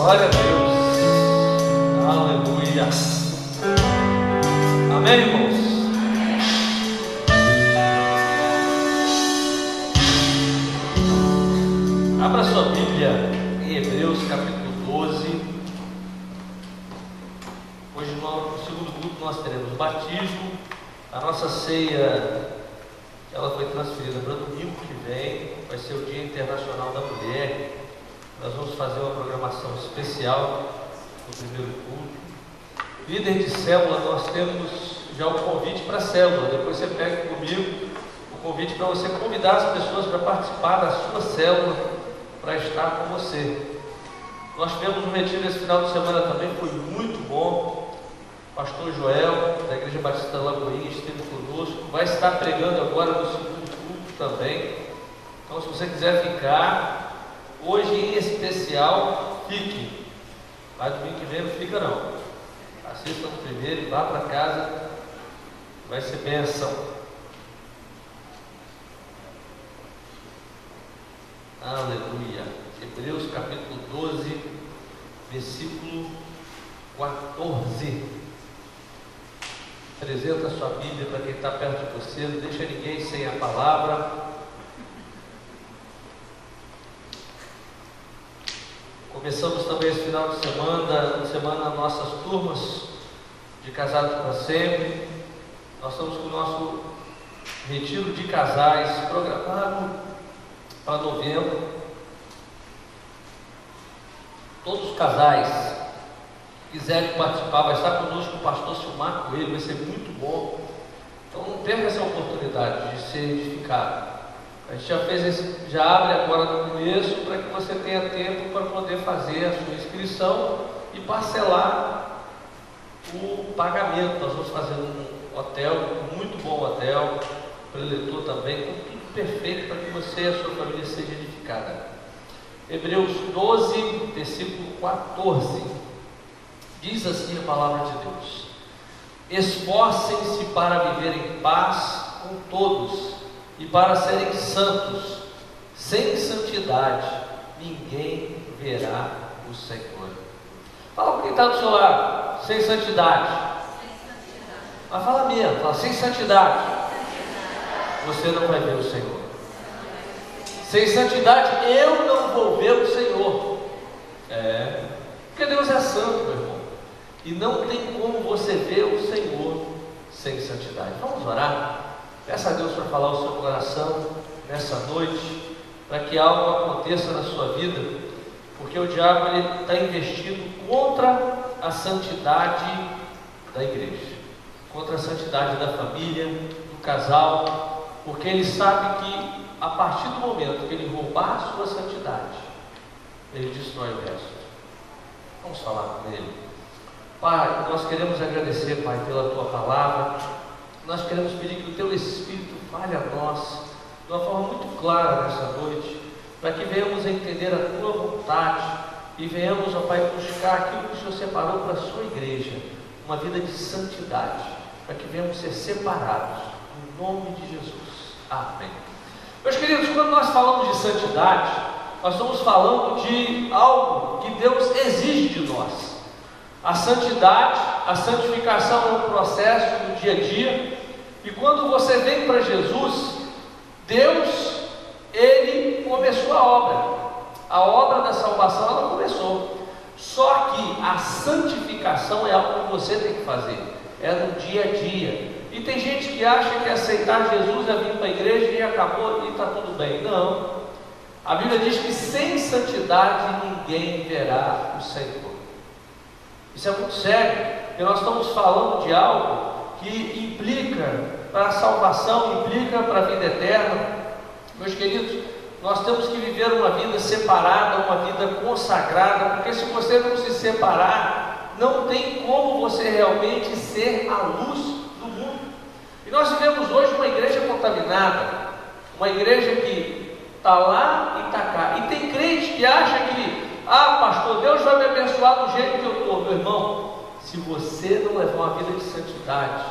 Glória a Deus. Aleluia. Amém, irmãos? Abra sua Bíblia em Hebreus capítulo 12. Hoje no segundo culto nós teremos o batismo. A nossa ceia, ela foi transferida para domingo que vem. Vai ser o Dia Internacional da Mulher. Nós vamos fazer uma programação especial no primeiro culto. Líder de célula, nós temos já o convite para a célula. Depois você pega comigo o convite para você convidar as pessoas para participar da sua célula, para estar com você. Nós tivemos um retiro esse final de semana também, foi muito bom. O pastor Joel, da Igreja Batista Lagoinha, esteve conosco. Vai estar pregando agora no segundo culto também. Então, se você quiser ficar, hoje em especial, fique. Vai domingo que vem, não fica não. Assista no primeiro e vá para casa. Vai ser bênção. Aleluia. Hebreus capítulo 12, versículo 14. Apresenta a sua Bíblia para quem está perto de você. Não deixa ninguém sem a palavra. Começamos também esse final de semana nossas turmas de Casados para Sempre. Nós estamos com o nosso retiro de casais programado para novembro. Todos os casais que quiserem participar, vai estar conosco o pastor Silmar Coelho, vai ser muito bom. Então não perca essa oportunidade de ser edificado. A gente já abre agora no começo para que você tenha tempo para poder fazer a sua inscrição e parcelar o pagamento. Nós vamos fazer um hotel, muito bom hotel, preletor também, com tudo perfeito para que você e a sua família seja edificada. Hebreus 12, versículo 14, diz assim a palavra de Deus: esforcem-se para viver em paz com todos e para serem santos. Sem santidade ninguém verá o Senhor. Fala para quem está do seu lado: sem santidade. Mas fala mesmo, fala: sem santidade você não vai ver o Senhor. Sem santidade eu não vou ver o Senhor. Porque Deus é santo, meu irmão, e não tem como você ver o Senhor sem santidade. Vamos orar? Peça a Deus para falar o seu coração nessa noite, para que algo aconteça na sua vida, porque o diabo está investindo contra a santidade da igreja, contra a santidade da família, do casal, porque ele sabe que a partir do momento que ele roubar a sua santidade, ele destrói o resto. Vamos falar com ele. Pai, nós queremos agradecer, Pai, pela tua palavra. Nós queremos pedir que o teu Espírito fale a nós de uma forma muito clara nessa noite, para que venhamos a entender a tua vontade e venhamos, ó Pai, buscar aquilo que o Senhor separou para a sua igreja, uma vida de santidade, para que venhamos ser separados, em nome de Jesus. Amém. Meus queridos, quando nós falamos de santidade, nós estamos falando de algo que Deus exige de nós. A santidade, a santificação é um processo do dia a dia, e quando você vem para Jesus, Deus, Ele começou a obra da salvação, ela começou, só que a santificação é algo que você tem que fazer, é no dia a dia. E tem gente que acha que aceitar Jesus é vir para a igreja e acabou e está tudo bem. Não, a Bíblia diz que sem santidade ninguém verá o Senhor. Isso é muito sério, porque nós estamos falando de algo que implica para a salvação, implica para a vida eterna. Meus queridos, nós temos que viver uma vida separada, uma vida consagrada, porque se você não se separar, não tem como você realmente ser a luz do mundo. E nós vivemos hoje uma igreja contaminada, uma igreja que está lá e está cá. E tem crente que acha que pastor, Deus vai me abençoar do jeito que eu estou. Meu irmão, se você não levar uma vida de santidade,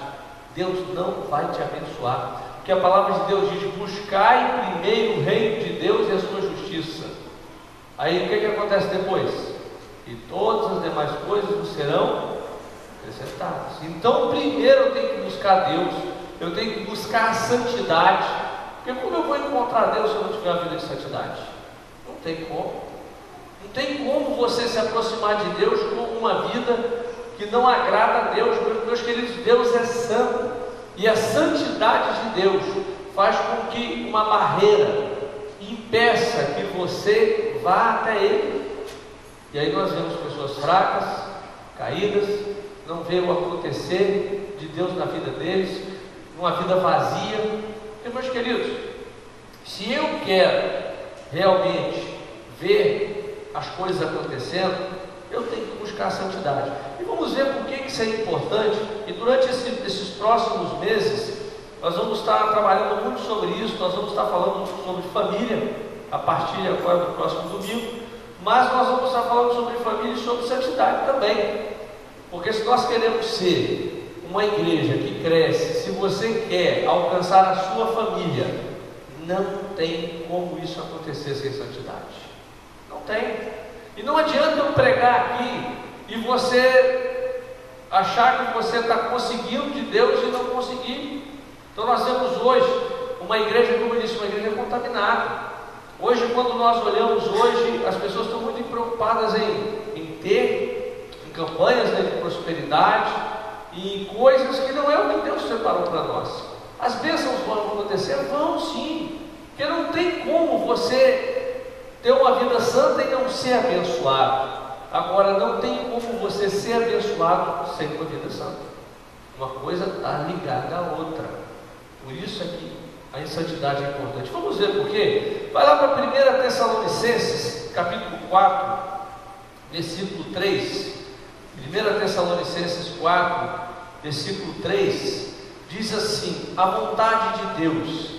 Deus não vai te abençoar, porque a palavra de Deus diz: buscai primeiro o reino de Deus e a sua justiça. Aí o que acontece depois? e todas as demais coisas nos serão acrescentadas. Então, primeiro eu tenho que buscar Deus, eu tenho que buscar a santidade, porque como eu vou encontrar Deus se eu não tiver uma vida de santidade? Não tem como. Não tem como você se aproximar de Deus com uma vida que não agrada a Deus. Meus queridos, Deus é santo, e a santidade de Deus faz com que uma barreira impeça que você vá até Ele. E aí nós vemos pessoas fracas, caídas, não vê o acontecer de Deus na vida deles, uma vida vazia. E, meus queridos, se eu quero realmente ver as coisas acontecendo, eu tenho que buscar a santidade. E vamos ver por que isso é importante. E durante esses próximos meses, nós vamos estar trabalhando muito sobre isso. Nós vamos estar falando sobre família, a partir agora do próximo domingo. Mas nós vamos estar falando sobre família e sobre santidade também. Porque se nós queremos ser uma igreja que cresce, se você quer alcançar a sua família, não tem como isso acontecer sem santidade. Não tem. E não adianta eu pregar aqui e você achar que você está conseguindo de Deus e não conseguir. Então nós temos hoje uma igreja, como eu disse, uma igreja contaminada. Hoje, quando nós olhamos hoje, as pessoas estão muito preocupadas em ter, em campanhas, né, de prosperidade, e coisas que não é o que Deus separou para nós. As bênçãos vão acontecer? Vão sim, porque não tem como você ter uma vida santa e não ser abençoado. Agora, não tem como você ser abençoado sem uma vida santa. Uma coisa está ligada à outra. Por isso aqui a santidade é importante. Vamos ver por quê? Vai lá para 1 Tessalonicenses, capítulo 4, versículo 3. 1 Tessalonicenses 4, versículo 3, diz assim: a vontade de Deus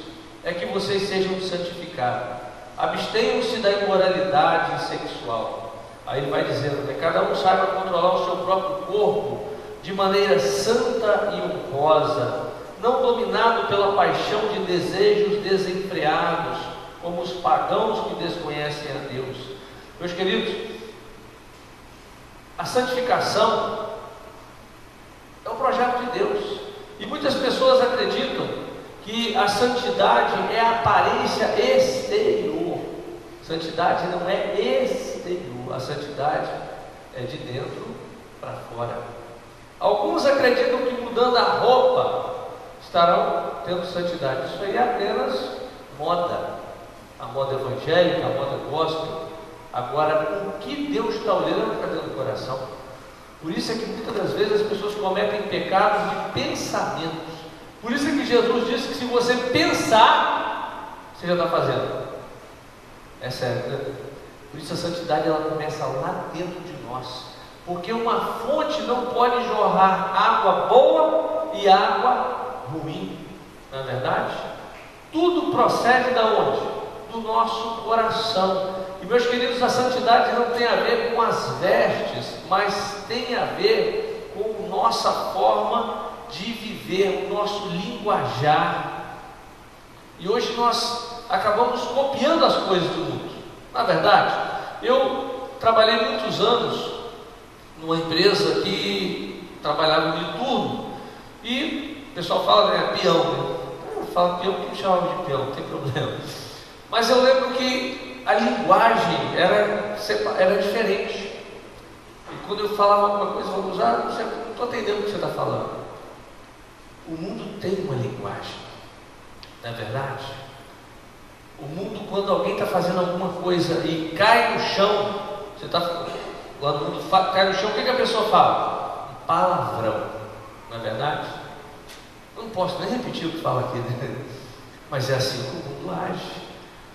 é que vocês sejam santificados, abstenham-se da imoralidade sexual. Aí ele vai dizendo, né, cada um saiba controlar o seu próprio corpo de maneira santa e honrosa, não dominado pela paixão de desejos desenfreados, como os pagãos que desconhecem a Deus. Meus queridos, a santificação é um projeto de Deus, e muitas pessoas acreditam que a santidade é a aparência exterior. Santidade não é exterior, a santidade é de dentro para fora. Alguns acreditam que mudando a roupa estarão tendo santidade. Isso aí é apenas moda, a moda evangélica, a moda gospel. Agora, o que Deus está olhando para dentro do coração? Por isso é que muitas das vezes as pessoas cometem pecados de pensamentos. Por isso é que Jesus disse que se você pensar, você já está fazendo. É sério. Por isso a santidade ela começa lá dentro de nós. Porque uma fonte não pode jorrar água boa e água ruim. Não é verdade? Tudo procede da onde? Do nosso coração. E meus queridos, a santidade não tem a ver com as vestes, mas tem a ver com a nossa forma de viver, o nosso linguajar. E hoje nós acabamos copiando as coisas do mundo. Na verdade, eu trabalhei muitos anos numa empresa que trabalhava no turno, e o pessoal fala, né, peão, né? Eu falo peão porque me chamava de peão, não tem problema. Mas eu lembro que a linguagem era diferente. E quando eu falava alguma coisa, vamos usar, não estou entendendo o que você está falando. O mundo tem uma linguagem, não é verdade? O mundo, quando alguém está fazendo alguma coisa e cai no chão, você está lá no mundo, cai no chão, o que a pessoa fala? Um palavrão, não é verdade? Eu não posso nem repetir o que fala aqui, né? Mas é assim que o mundo age.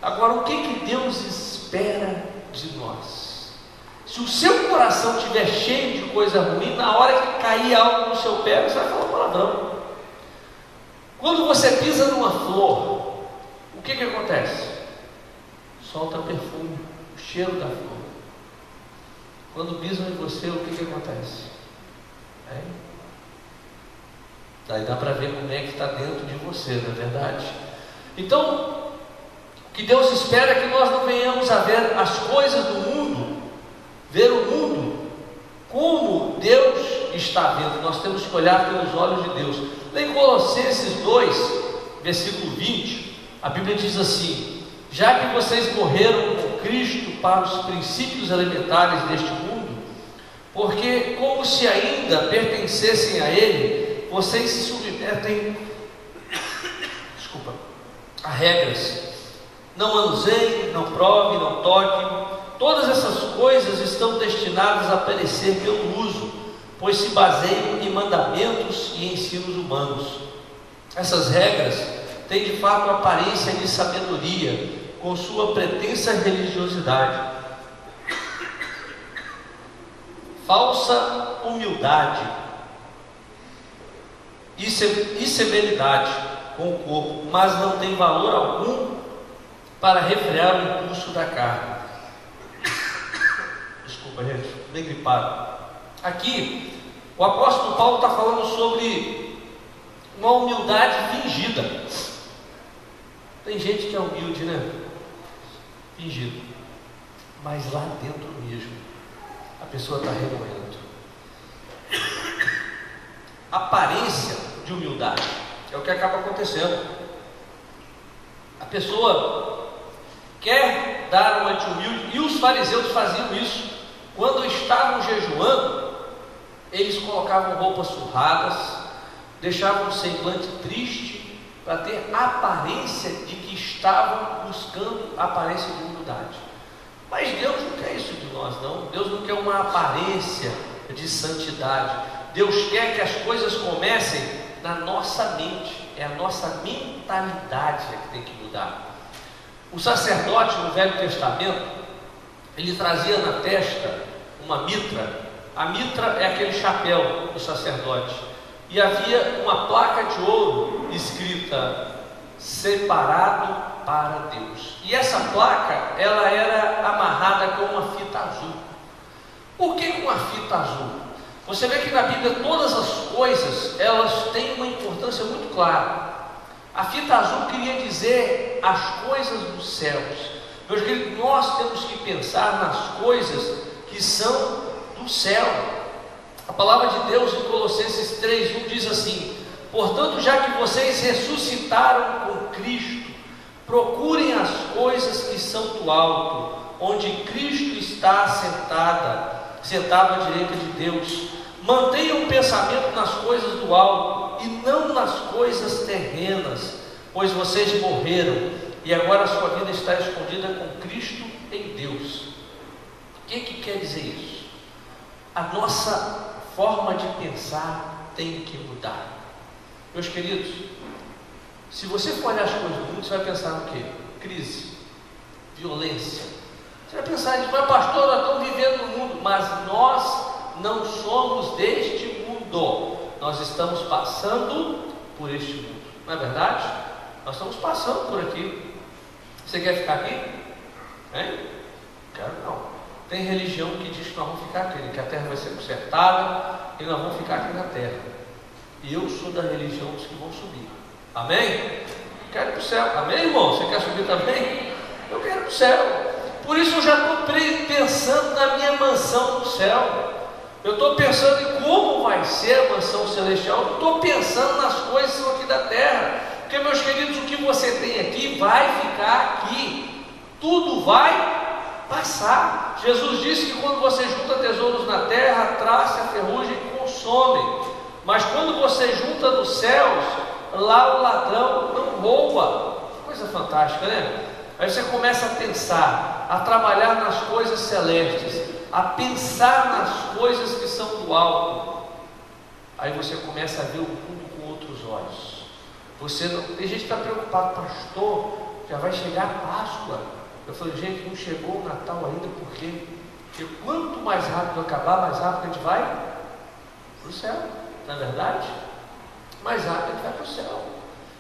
Agora, o que Deus espera de nós? Se o seu coração estiver cheio de coisa ruim, na hora que cair algo no seu pé, você vai falar palavrão. Quando você pisa numa flor, o que acontece? Solta perfume, o cheiro da flor. Quando pisam em você, o que acontece? Daí dá para ver como é que está dentro de você, não é verdade? Então, o que Deus espera é que nós não venhamos a ver as coisas do mundo ver o mundo como Deus está vendo. Nós temos que olhar pelos olhos de Deus. Em Colossenses 2, versículo 20, a Bíblia diz assim: já que vocês morreram com Cristo para os princípios elementares deste mundo, porque como se ainda pertencessem a Ele, vocês se submetem a regras. Não manuseiem, não provem, não toquem. Todas essas coisas estão destinadas a perecer pelo uso, pois se baseiam em mandamentos e ensinos humanos. Essas regras têm de fato aparência de sabedoria, com sua pretensa religiosidade, falsa humildade e severidade com o corpo, mas não tem valor algum para refrear o impulso da carne. Desculpa, gente, bem gripado. Aqui, o apóstolo Paulo está falando sobre uma humildade fingida. Tem gente que é humilde, né? Fingido. Mas lá dentro mesmo, a pessoa está remoendo. Aparência de humildade é o que acaba acontecendo. A pessoa quer dar uma de humilde, e os fariseus faziam isso. Quando estavam jejuando, eles colocavam roupas surradas, deixavam um semblante triste, para ter a aparência de que estavam buscando a aparência de humildade. Mas Deus não quer isso de nós, não. Deus não quer uma aparência de santidade. Deus quer que as coisas comecem na nossa mente. É a nossa mentalidade que tem que mudar. O sacerdote no Velho Testamento, ele trazia na testa uma mitra. A mitra é aquele chapéu do sacerdote. E havia uma placa de ouro escrita: separado para Deus. E essa placa, ela era amarrada com uma fita azul. Por que com uma fita azul? Você vê que na Bíblia todas as coisas, elas têm uma importância muito clara. A fita azul queria dizer as coisas dos céus. Meus queridos, nós temos que pensar nas coisas que são do céu. A palavra de Deus em Colossenses 3:1 diz assim: portanto, já que vocês ressuscitaram com Cristo, procurem as coisas que são do alto, onde Cristo está sentado à direita de Deus. Mantenham o pensamento nas coisas do alto e não nas coisas terrenas, pois vocês morreram e agora a sua vida está escondida com Cristo em Deus. O que quer dizer isso? A nossa forma de pensar tem que mudar. Meus queridos, se você for olhar as coisas do mundo, você vai pensar no quê? Crise, violência. Você vai pensar nisso: mas pastor, nós estamos vivendo no mundo. Mas nós não somos deste mundo. Nós estamos passando por este mundo. Não é verdade? Nós estamos passando por aqui. Você quer ficar aqui? Hein? Quero não. Tem religião que diz que nós vamos ficar aqui, que a terra vai ser consertada e nós vamos ficar aqui na terra. E eu sou da religião dos que vão subir. Amém? Quero ir para o céu. Amém, irmão? Você quer subir também? Eu quero ir para o céu. Por isso eu já estou pensando na minha mansão no céu. Eu estou pensando em como vai ser a mansão celestial. Eu estou pensando nas coisas que são aqui da terra. Porque, meus queridos, o que você tem aqui vai ficar aqui. Tudo vai passar. Jesus disse que quando você junta tesouros na terra, a traça, a ferrugem consomem. Mas quando você junta nos céus, lá o ladrão não rouba. Coisa fantástica, né? Aí você começa a pensar, a trabalhar nas coisas celestes, a pensar nas coisas que são do alto. Aí você começa a ver o mundo com outros olhos. Você não... Tem gente que está preocupado: pastor, já vai chegar a Páscoa. Eu falei: gente, não chegou o Natal ainda. Por quê? Porque quanto mais rápido acabar, mais rápido a gente vai para o céu. Não é verdade? Mais rápido a gente vai para o céu.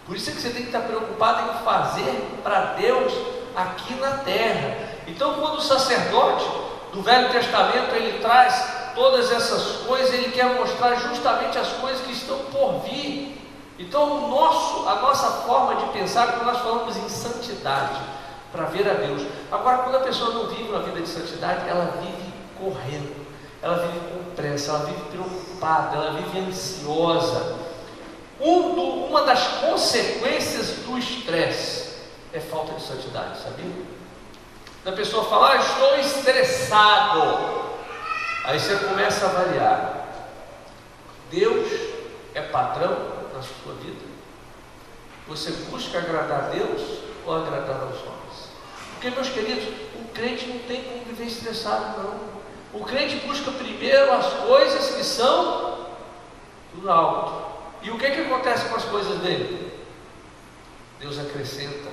Por isso é que você tem que estar preocupado em fazer para Deus aqui na terra. Então, quando o sacerdote do Velho Testamento ele traz todas essas coisas, ele quer mostrar justamente as coisas que estão por vir. Então, a nossa forma de pensar, quando nós falamos em santidade, para ver a Deus. Agora, quando a pessoa não vive uma vida de santidade, ela vive correndo, ela vive com pressa, ela vive preocupada, ela vive ansiosa. Uma das consequências do estresse é falta de santidade, sabia? A pessoa fala, estou estressado. Aí você começa a avaliar. Deus é patrão na sua vida? Você busca agradar a Deus ou agradar aos homens? Porque, meus queridos, o crente não tem como viver estressado, não. O crente busca primeiro as coisas que são do alto. E o que acontece com as coisas dele? Deus acrescenta.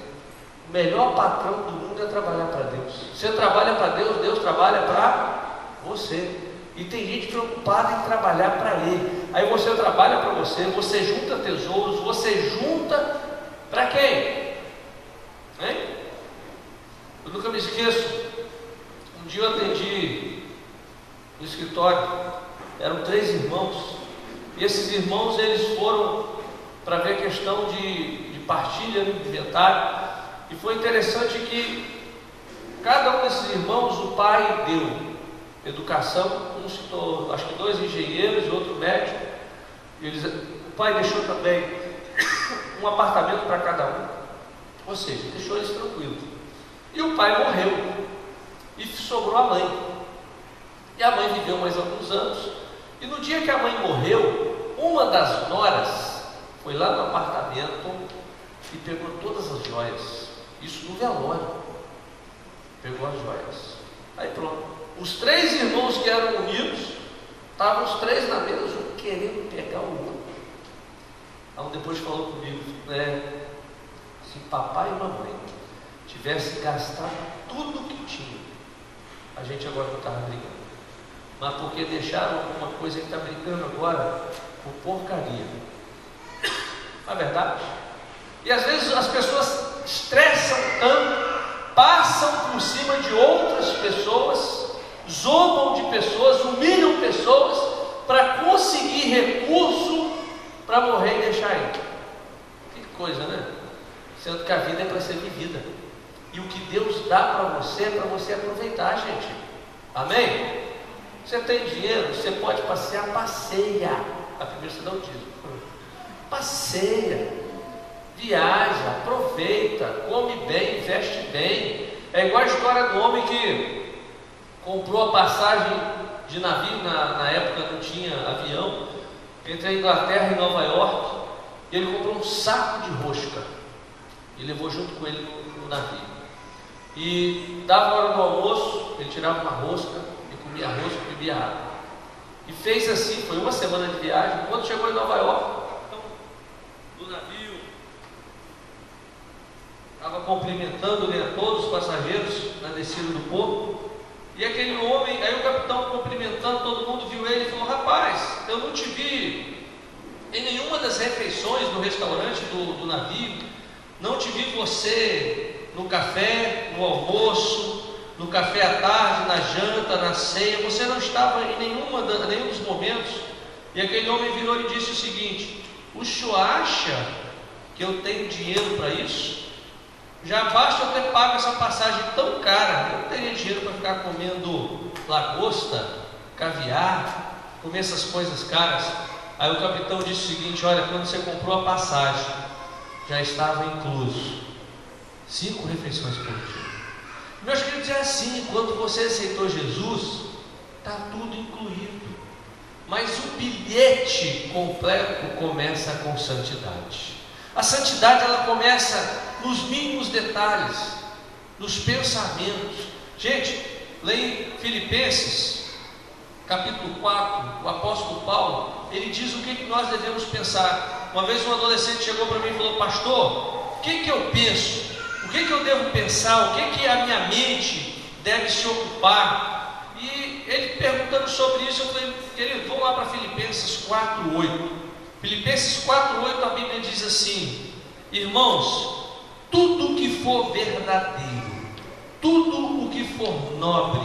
O melhor patrão do mundo é trabalhar para Deus. Você trabalha para Deus, Deus trabalha para você. E tem gente preocupada em trabalhar para Ele. Aí você trabalha para você, você junta tesouros, você junta para quem? Hein? Eu nunca me esqueço. Um dia eu atendi no escritório, eram 3 irmãos. E esses irmãos, eles foram para ver a questão de partilha no inventário. E foi interessante que cada um desses irmãos, o pai deu educação, um citou, acho que 2 engenheiros e outro médico. E o pai deixou também um apartamento para cada um, ou seja, deixou eles tranquilos. E o pai morreu e sobrou a mãe. E a mãe viveu mais alguns anos. E no dia que a mãe morreu, uma das noras foi lá no apartamento e pegou todas as joias. Isso no velório. Pegou as joias. Aí pronto. Os 3 irmãos que eram unidos, estavam os 3 na mesa, um querendo pegar o outro. Aí depois falou comigo, se papai e mamãe tivessem gastado tudo o que tinham, a gente agora não estava brigando. Mas porque deixaram alguma coisa que está brigando agora por porcaria. Não é verdade? E às vezes as pessoas estressam tanto, passam por cima de outras pessoas, zombam de pessoas, humilham pessoas para conseguir recurso para morrer e deixar ir. Que coisa, né? Sendo que a vida é para ser vivida. E o que Deus dá para você é para você aproveitar, gente. Amém? Você tem dinheiro, você pode passear, passeia. A primeira você não diz. Passeia, viaja, aproveita, come bem, veste bem. É igual a história do homem que comprou a passagem de navio, na época não tinha avião, entre a Inglaterra e Nova York, e ele comprou um saco de rosca e levou junto com ele no navio. E dava a hora do almoço, ele tirava uma rosca e comia rosca e bebia água. E fez assim, foi uma semana de viagem. Quando chegou em Nova York, do navio, estava cumprimentando, né, todos os passageiros na descida do porto. E aquele homem, aí o capitão cumprimentando todo mundo, viu ele e falou: rapaz, eu não te vi em nenhuma das refeições do restaurante do navio, não te vi você no café, no almoço, no café à tarde, na janta, na ceia, você não estava em nenhum dos momentos. E aquele homem virou e disse o seguinte: o senhor acha que eu tenho dinheiro para isso? Já basta eu ter pago essa passagem tão cara, eu não teria dinheiro para ficar comendo lagosta, caviar, comer essas coisas caras. Aí o capitão disse o seguinte: olha, quando você comprou a passagem, já estava incluso 5 refeições por dia. Meus queridos, é assim, quando você aceitou Jesus, está tudo incluído. Mas o bilhete completo começa com santidade. A santidade, ela começa nos mínimos detalhes, nos pensamentos. Gente, leia Filipenses, capítulo 4, o apóstolo Paulo, ele diz o que nós devemos pensar. Uma vez um adolescente chegou para mim e falou: pastor, o que eu penso? O que eu devo pensar? O que a minha mente deve se ocupar? E ele perguntando sobre isso, eu falei: querido, vamos lá para Filipenses 4:8. Filipenses 4:8, a Bíblia diz assim: irmãos, tudo o que for verdadeiro, tudo o que for nobre,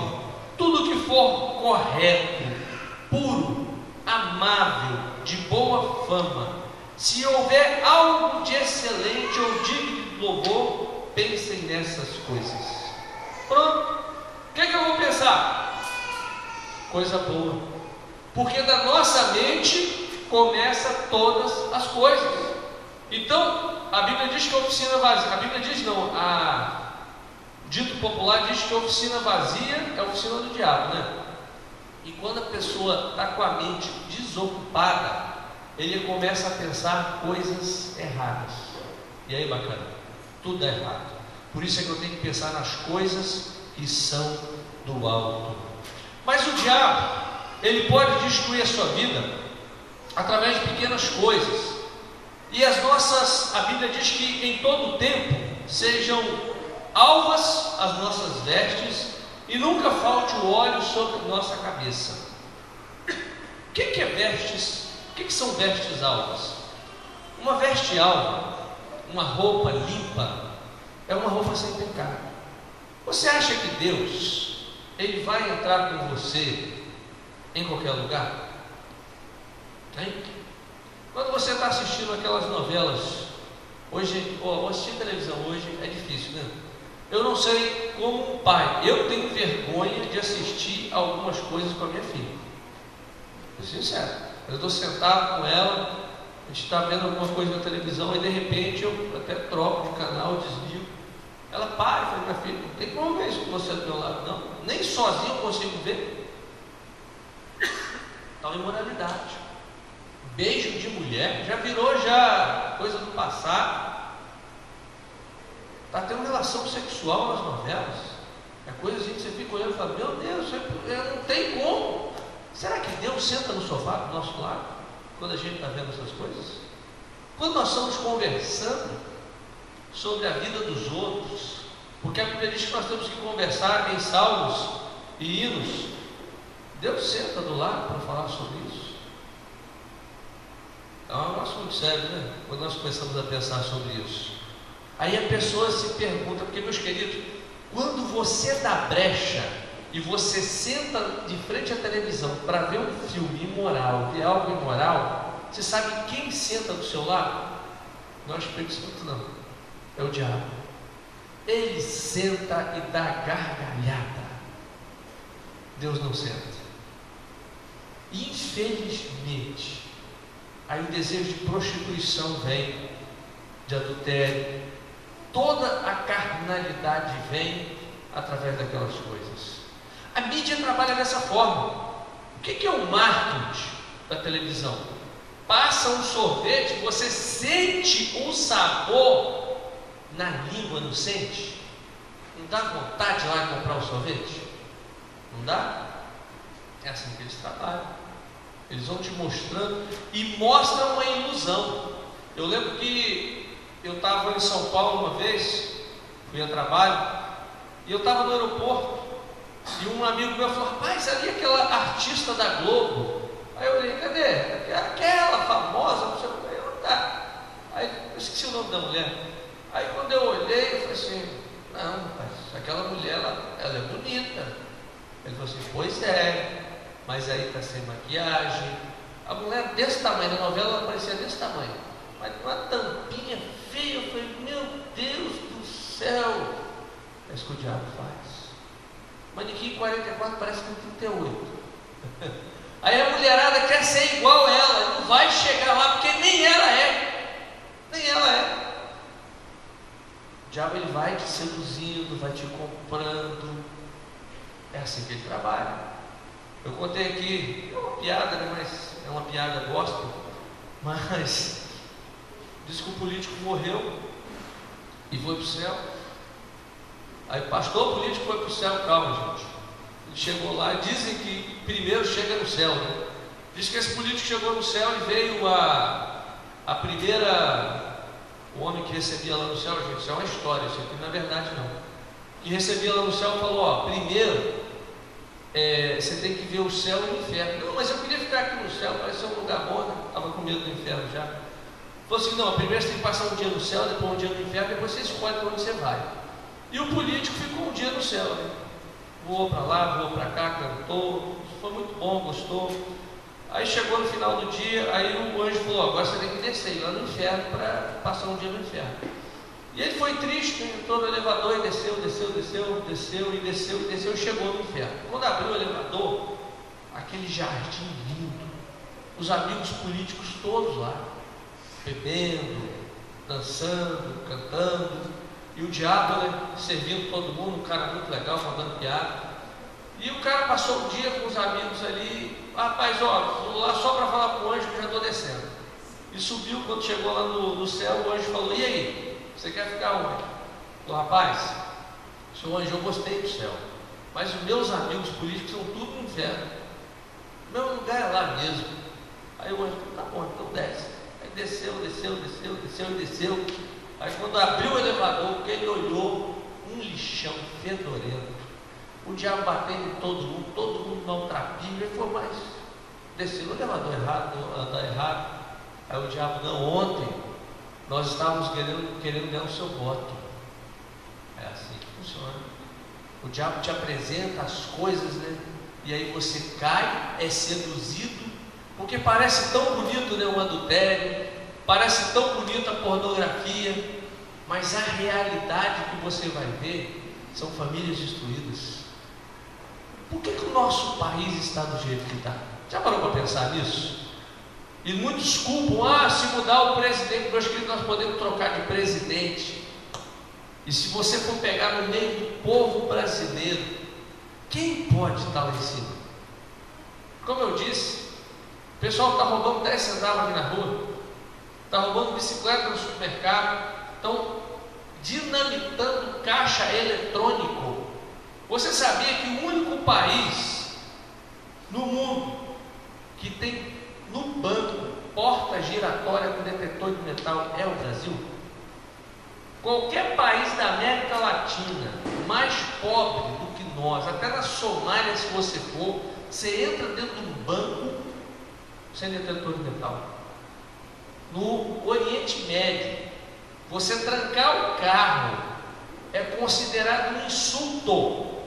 tudo o que for correto, puro, amável, de boa fama, se houver algo de excelente ou digno de louvor, pensem nessas coisas. Pronto. O que eu vou pensar? coisa boa, porque da nossa mente começa todas as coisas. Então, a Bíblia diz que a oficina vazia, a Bíblia diz não, o dito popular diz que a oficina vazia é a oficina do diabo, né? E quando a pessoa está com a mente desocupada, ele começa a pensar coisas erradas. E aí, bacana, tudo é errado. Por isso é que eu tenho que pensar nas coisas que são do alto. Mas o diabo, ele pode destruir a sua vida através de pequenas coisas. E a Bíblia diz que em todo o tempo sejam alvas as nossas vestes e nunca falte o óleo sobre nossa cabeça. O que é vestes? O que são vestes alvas? Uma veste alva, uma roupa limpa, é uma roupa sem pecado. Você acha que Deus, Ele vai entrar com você em qualquer lugar? Hein? Quando você está assistindo aquelas novelas, hoje, assistir televisão hoje é difícil, né? Eu não sei como um pai, eu tenho vergonha de assistir algumas coisas com a minha filha. Vou ser sincero, eu estou sentado com ela, a gente está vendo alguma coisa na televisão e de repente eu até troco de canal, desligo. Ela para e fala: minha filha, não tem como ver isso com você do meu lado, não. Nem sozinho eu consigo ver. Tal imoralidade. Beijo de mulher já virou coisa do passado. Está tendo relação sexual nas novelas. É coisa assim que você fica olhando e fala: meu Deus, não tem como. Será que Deus senta no sofá do nosso lado quando a gente está vendo essas coisas? Quando nós estamos conversando sobre a vida dos outros, porque a Bíblia diz que nós temos que conversar em salmos e hinos, Deus senta do lado para falar sobre isso? É um negócio muito sério, né? Quando nós começamos a pensar sobre isso, aí a pessoa se pergunta, porque, meus queridos, quando você dá brecha e você senta de frente à televisão para ver um filme imoral, ver algo imoral, você sabe quem senta do seu lado? Não é o Espírito Santo, não, é o diabo. Ele senta e dá gargalhada. Deus não senta. Infelizmente, aí o desejo de prostituição vem, de adultério, toda a carnalidade vem através daquelas coisas. A mídia trabalha dessa forma. O que é o marketing da televisão? Passa um sorvete, você sente o sabor na língua, não sente? Não dá vontade de ir lá comprar um sorvete? Não dá? É assim que eles trabalham. Eles vão te mostrando e mostram uma ilusão. Eu lembro que eu estava em São Paulo uma vez, fui a trabalho, e eu estava no aeroporto, e um amigo meu falou: rapaz, ali aquela artista da Globo. Aí eu olhei: cadê? Aquela famosa, não sei o que. Eu, tá. Aí eu esqueci o nome da mulher. Aí quando eu olhei, eu falei assim: não, rapaz, aquela mulher, ela é bonita. Ele falou assim: pois é, mas aí está sem maquiagem. A mulher desse tamanho, na novela ela parecia desse tamanho, mas com uma tampinha feia. Eu falei: meu Deus do céu. É isso que o diabo faz. Manequim 44 parece com 38. Aí a mulherada quer ser igual a ela, não vai chegar lá porque nem ela é. Nem ela é. O diabo, ele vai te seduzindo, vai te comprando. É assim que ele trabalha. Eu contei aqui, é uma piada, né? Mas é uma piada gospel. Mas diz que o político morreu e foi para o céu. Aí pastor político foi para o céu. Calma, gente. Ele chegou lá, dizem que primeiro chega no céu, né? Diz que esse político chegou no céu e veio a primeira, o homem que recebia lá no céu, gente, isso é uma história, isso aqui não é verdade não. Que recebia lá no céu falou: ó, primeiro você tem que ver o céu e o inferno. Não, mas eu queria ficar aqui no céu, parece ser um lugar bom, né? Estava com medo do inferno já. Falou assim: não, primeiro você tem que passar um dia no céu, depois um dia no inferno, depois você escolhe para onde você vai. E o político ficou um dia no céu, né? Voou para lá, voou para cá, cantou, foi muito bom, gostou. Aí chegou no final do dia, aí o anjo falou: agora você tem que descer lá no inferno para passar um dia no inferno. E ele foi triste, entrou no elevador e desceu e chegou no inferno. Quando abriu o elevador, aquele jardim lindo, os amigos políticos todos lá, bebendo, dançando, cantando, e o diabo, servindo todo mundo, um cara muito legal, mandando piada. E o cara passou o dia com os amigos ali, rapaz, vou lá só para falar com o anjo que já estou descendo. E subiu, quando chegou lá no céu, o anjo falou: e aí, você quer ficar onde? Falou: rapaz, seu anjo, eu gostei do céu, mas os meus amigos políticos são tudo no inferno, meu lugar é lá mesmo. Aí o anjo falou: tá bom, então desce. Aí desceu. Aí quando abriu o elevador, que ele olhou, um lixão fedorento, o diabo batendo em todo mundo maltrapilho. Ele falou: mas desceu no elevador errado, andar errado. Aí o diabo: não, ontem nós estávamos querendo ganhar o seu voto. É assim que funciona. O diabo te apresenta as coisas, e aí você cai, é seduzido, porque parece tão bonito, um adultério, parece tão bonita a pornografia, mas a realidade que você vai ver são famílias destruídas. Por que o nosso país está do jeito que está? Já parou para pensar nisso? E muitos culpam: se mudar o presidente, meus queridos, nós podemos trocar de presidente. E se você for pegar no meio do povo brasileiro, quem pode estar lá em cima? Como eu disse, o pessoal está roubando 10 centavos aqui na rua, está roubando bicicleta no supermercado, estão dinamitando caixa eletrônico. Você sabia que o único país no mundo que tem no banco porta giratória com detetor de metal é o Brasil? Qualquer país da América Latina mais pobre do que nós, até na Somália, se você for, você entra dentro de um banco sem detetor de metal. No Oriente Médio, você trancar o carro é considerado um insulto.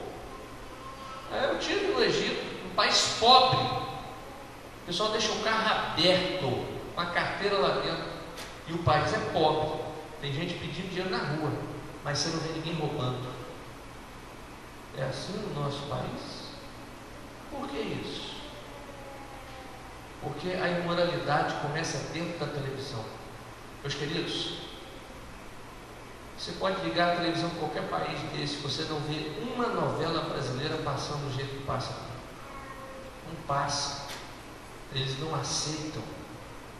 Eu tive no Egito, um país pobre, o pessoal deixa o carro aberto, com a carteira lá dentro, e o país é pobre, tem gente pedindo dinheiro na rua, mas você não vê ninguém roubando. É assim no nosso país? Por que isso? Porque a imoralidade começa dentro da televisão. Meus queridos, você pode ligar a televisão em qualquer país desse, você não vê uma novela brasileira passando do jeito que passa aqui. Não passa. Eles não aceitam,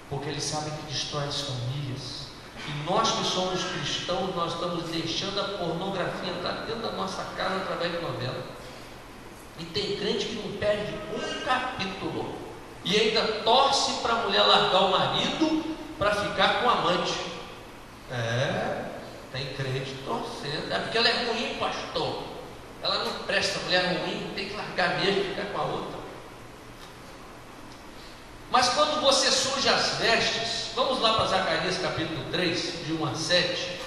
porque eles sabem que destrói as famílias. E nós que somos cristãos, nós estamos deixando a pornografia entrar dentro da nossa casa através de novela. E tem crente que não perde um capítulo e ainda torce para a mulher largar o marido para ficar com o amante. Tem crente torcendo. É porque ela é ruim, pastor. Ela não presta, a mulher é ruim, tem que largar mesmo e ficar com a outra. Mas quando você suja as vestes, vamos lá para Zacarias capítulo 3, de 1 a 7.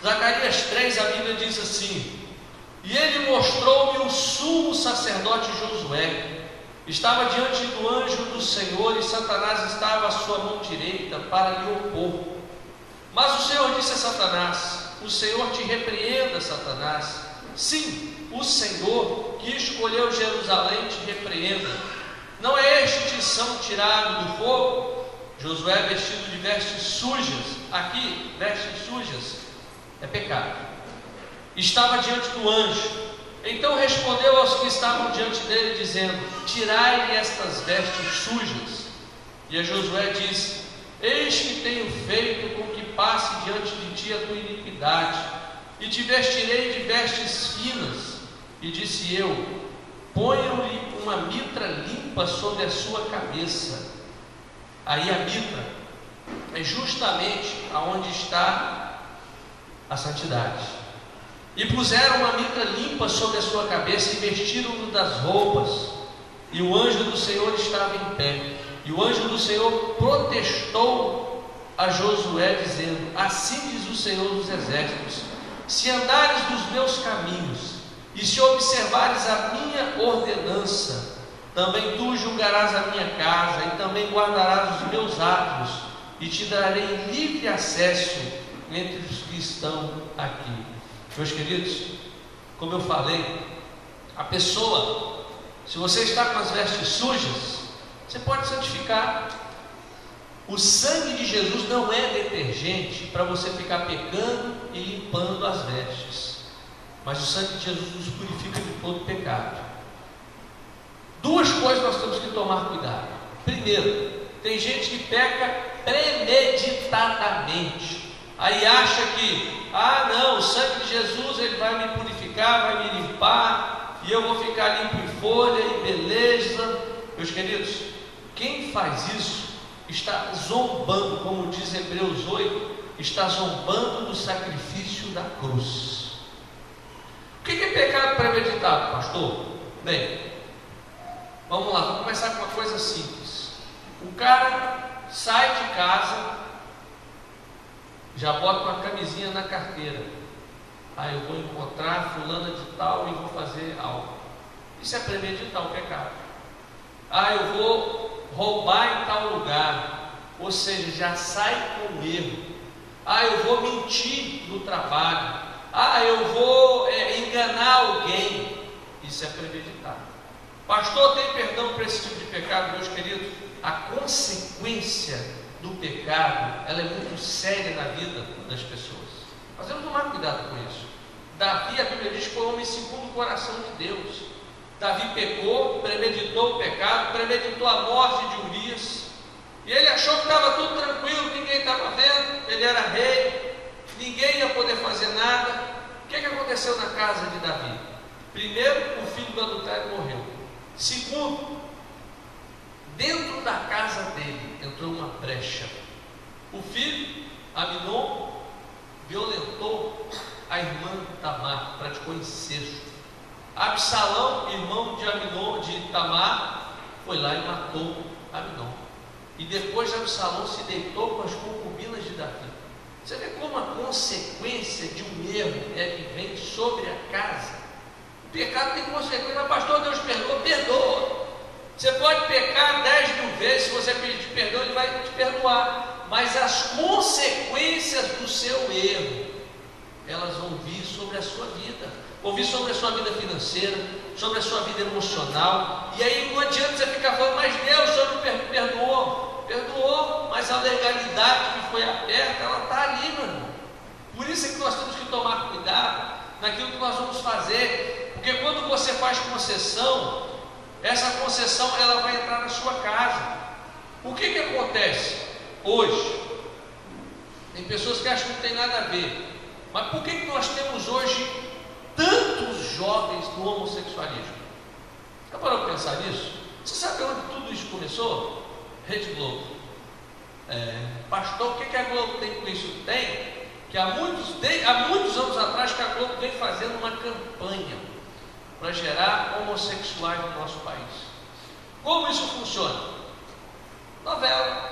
Zacarias 3, a Bíblia diz assim: e ele mostrou-me o sumo sacerdote Josué, estava diante do anjo do Senhor, e Satanás estava à sua mão direita para lhe opor. Mas o Senhor disse a Satanás: o Senhor te repreenda, Satanás. Sim, o Senhor que escolheu Jerusalém te repreenda. Não é este tição tirado do fogo? Josué vestido de vestes sujas, aqui, vestes sujas, é pecado, estava diante do anjo. Então respondeu aos que estavam diante dele, dizendo: tirai-lhe estas vestes sujas. E a Josué disse: eis que tenho feito com que passe diante de ti a tua iniquidade, e te vestirei de vestes finas. E disse eu: ponham-lhe uma mitra limpa sobre a sua cabeça. Aí a mitra é justamente aonde está a santidade. E puseram uma mitra limpa sobre a sua cabeça e vestiram-no das roupas. E o anjo do Senhor estava em pé. E o anjo do Senhor protestou a Josué, dizendo: assim diz o Senhor dos Exércitos: se andares nos meus caminhos e se observares a minha ordenança, também tu julgarás a minha casa e também guardarás os meus atos, e te darei livre acesso entre os que estão aqui. Meus queridos, como eu falei, a pessoa Se você está com as vestes sujas, você pode santificar. O sangue de Jesus não é detergente para você ficar pecando e limpando as vestes, mas o sangue de Jesus nos purifica de todo pecado. Duas coisas nós temos que tomar cuidado. Primeiro, tem gente que peca premeditadamente, aí acha que, não, o sangue de Jesus ele vai me purificar, vai me limpar, e eu vou ficar limpo em folha e beleza. Meus queridos, quem faz isso está zombando, como diz Hebreus 8, está zombando do sacrifício da cruz. O que é pecado premeditado, pastor? Bem, vamos lá, vamos começar com uma coisa simples. O cara sai de casa, já bota uma camisinha na carteira. Eu vou encontrar fulana de tal e vou fazer algo. Isso é premeditar o pecado. Eu vou roubar em tal lugar, ou seja, já sai com erro. Eu vou mentir no trabalho. Eu vou enganar alguém. Isso é premeditar. Pastor, tem perdão para esse tipo de pecado, meus queridos? A consequência do pecado, ela é muito séria na vida das pessoas. Nós temos que tomar cuidado com isso. Davi, a Bíblia diz que foi homem segundo o coração de Deus. Davi pecou, premeditou o pecado, premeditou a morte de Urias, e ele achou que estava tudo tranquilo, ninguém estava vendo, ele era rei, ninguém ia poder fazer nada. O que aconteceu na casa de Davi? Primeiro, o filho do adultério morreu. Segundo, dentro da casa dele entrou uma brecha. O filho, Aminon, violentou a irmã Tamar, praticou incesto. Absalão, irmão de Tamar, foi lá e matou Aminon. E depois Absalão se deitou com as concubinas de Davi. Você vê como a consequência de um erro é que vem sobre a casa. O pecado tem consequência. Pastor, Deus perdoa? Perdoa. Você pode pecar 10.000 vezes, se você pedir perdão, Ele vai te perdoar. Mas as consequências do seu erro, elas vão vir sobre a sua vida. Vão vir sobre a sua vida financeira, sobre a sua vida emocional. E aí não adianta você ficar falando, mas Deus só me perdoou. Perdoou, mas a legalidade que foi aberta, ela está ali, meu irmão. Por isso é que nós temos que tomar cuidado naquilo que nós vamos fazer. Porque quando você faz concessão, essa concessão ela vai entrar na sua casa. O que acontece hoje? Tem pessoas que acham que não tem nada a ver. Mas por que nós temos hoje tantos jovens no homossexualismo? Já parou para pensar nisso? Você sabe onde tudo isso começou? Rede Globo. Pastor, o que a Globo tem com isso? Tem que há muitos anos atrás que a Globo vem fazendo uma campanha para gerar homossexuais no nosso país. Como isso funciona? Novela.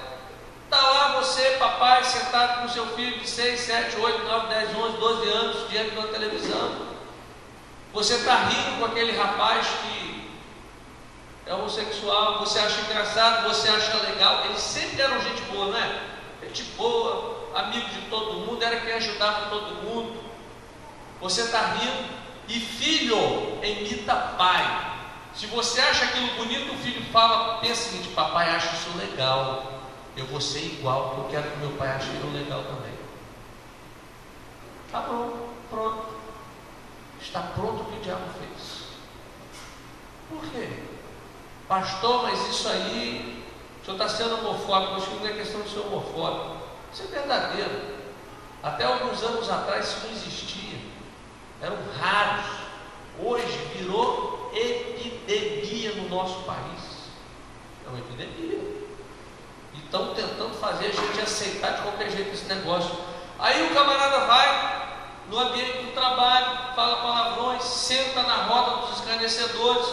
Está lá você, papai, sentado com seu filho de 6, 7, 8, 9, 10, 11, 12 anos diante da televisão. Você está rindo com aquele rapaz que é homossexual, você acha engraçado, você acha legal. Eles sempre eram gente boa, não é? Gente boa, amigo de todo mundo, era quem ajudava todo mundo. Você está rindo e filho imita pai. Se você acha aquilo bonito, o filho fala, pensa o seguinte: papai acha isso legal, eu vou ser igual, porque eu quero que meu pai ache aquilo legal também. Tá bom, pronto. Está pronto o que o diabo fez. Por quê? Pastor, mas isso aí, o senhor está sendo homofóbico. Acho que não é questão de ser homofóbico. Isso é verdadeiro. Até alguns anos atrás isso não existia. Eram raros. Hoje virou epidemia no nosso país. É uma epidemia. E estão tentando fazer a gente aceitar de qualquer jeito esse negócio. Aí o camarada vai no ambiente do trabalho, fala palavrões, senta na roda dos escarnecedores,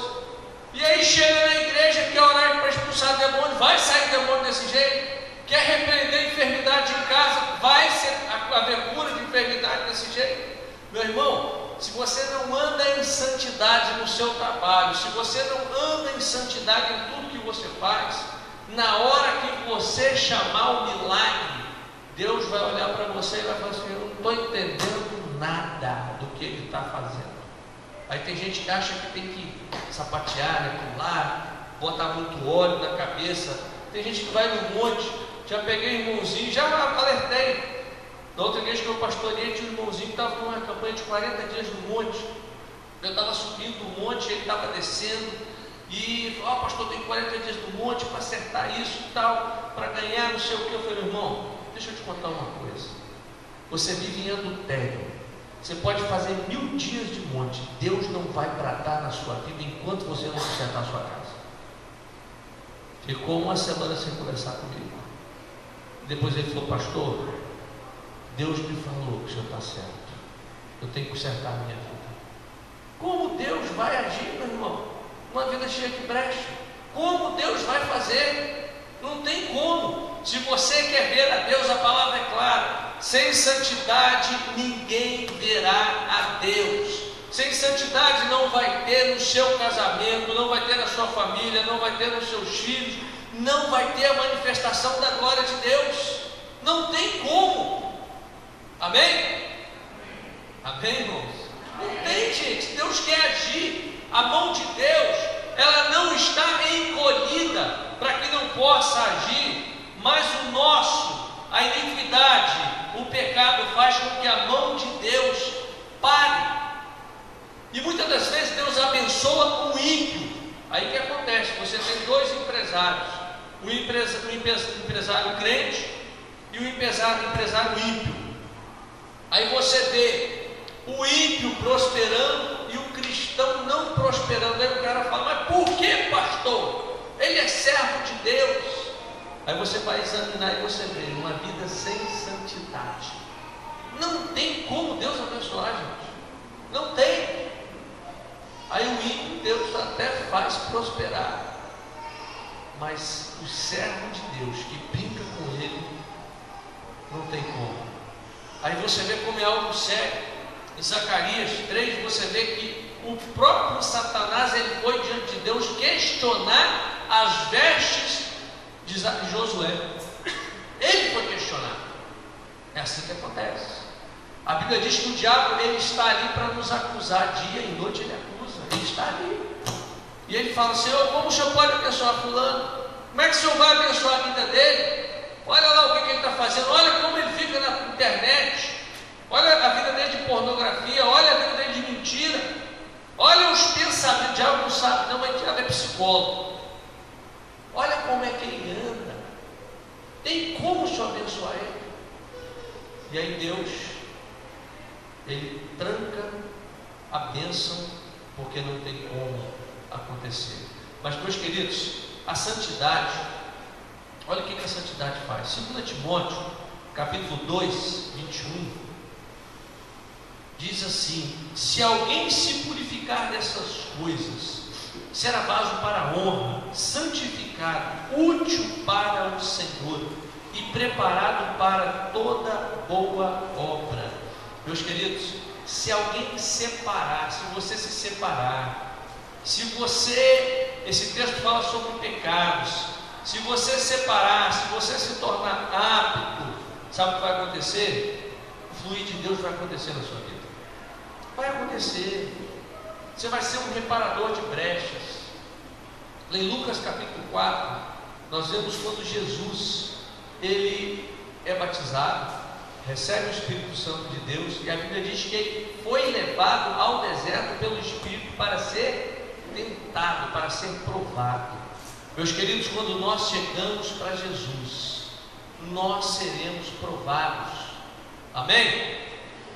e aí chega na igreja, quer orar para expulsar demônio, vai sair demônio desse jeito, quer repreender a enfermidade em casa, vai ser haver cura de enfermidade desse jeito. Meu irmão, se você não anda em santidade no seu trabalho, se você não anda em santidade em tudo que você faz, na hora que você chamar o milagre, Deus vai olhar para você e vai falar assim: eu não estou entendendo nada do que ele está fazendo. Aí tem gente que acha que tem que, sapatear, né? Pular, botar muito óleo na cabeça. Tem gente que vai no monte. Já peguei irmãozinho, já alertei. Da outra vez que eu pastoreei, tinha um irmãozinho que estava numa campanha de 40 dias no monte. Eu estava subindo o monte, ele estava descendo. E falou: pastor, tem 40 dias no monte para acertar isso e tal, para ganhar não sei o que. Eu falei: irmão, deixa eu te contar uma coisa. Você vive em adultério. Você pode fazer 1000 dias de monte, Deus não vai bradar na sua vida enquanto você não consertar a sua casa. Ficou uma semana sem conversar comigo. Depois ele falou: pastor, Deus me falou que o senhor está certo, eu tenho que consertar a minha vida. Como Deus vai agir, meu irmão? Uma vida cheia de brecha. Como Deus vai fazer? Não tem como. Se você quer ver a Deus, a palavra é clara: sem santidade ninguém verá a Deus. Sem santidade não vai ter no seu casamento, não vai ter na sua família, não vai ter nos seus filhos, não vai ter a manifestação da glória de Deus. Não tem como. Amém? Amém, irmãos? Não tem, gente. Deus quer agir. A mão de Deus, ela não está encolhida para que não possa agir, mas o nosso, a iniquidade, o pecado faz com que a mão de Deus pare. E muitas das vezes Deus abençoa o ímpio. Aí o que acontece? Você tem dois empresários: o empresário crente e o empresário ímpio. Aí você vê o ímpio prosperando e o cristão não prosperando. Aí o cara fala: mas por que, pastor? Ele é servo de Deus. Aí você vai examinar e você vê uma vida sem santidade. Não tem como Deus abençoar, gente. Não tem. Aí o ímpio Deus até faz prosperar, mas o servo de Deus que brinca com ele, não tem como. Aí você vê como é algo sério. Em Zacarias 3 você vê que o próprio Satanás, ele foi diante de Deus questionar as vestes de Josué. Ele foi questionar. É assim que acontece. A Bíblia diz que o diabo, ele está ali para nos acusar. Dia e noite ele acusa. Ele está ali. E ele fala: Senhor, como o Senhor pode abençoar fulano? Como é que o Senhor vai abençoar a vida dele? Olha lá o que ele está fazendo. Olha como ele fica na internet. Olha a vida dele de pornografia. Olha a vida dele de mentira. Olha os pensamentos. O diabo não sabe não, mas o diabo é psicólogo. Olha como é que ele anda. Tem como o Senhor abençoar ele? E aí Deus, ele tranca a bênção, porque não tem como acontecer. Mas, meus queridos, a santidade, olha o que a santidade faz. 2 Timóteo, capítulo 2, 21, diz assim: se alguém se purificar dessas coisas, será vaso para a honra, santificado, útil para o Senhor e preparado para toda boa obra. Meus queridos, se alguém separar, se você se separar, se você, esse texto fala sobre pecados, se você separar, se você se tornar apto, sabe o que vai acontecer? O fluir de Deus vai acontecer na sua vida. Vai acontecer. Você vai ser um reparador de brechas. Em Lucas capítulo 4, nós vemos quando Jesus, ele é batizado, recebe o Espírito Santo de Deus, e a Bíblia diz que ele foi levado ao deserto pelo Espírito para ser tentado, para ser provado. Meus queridos, quando nós chegamos para Jesus, nós seremos provados. Amém?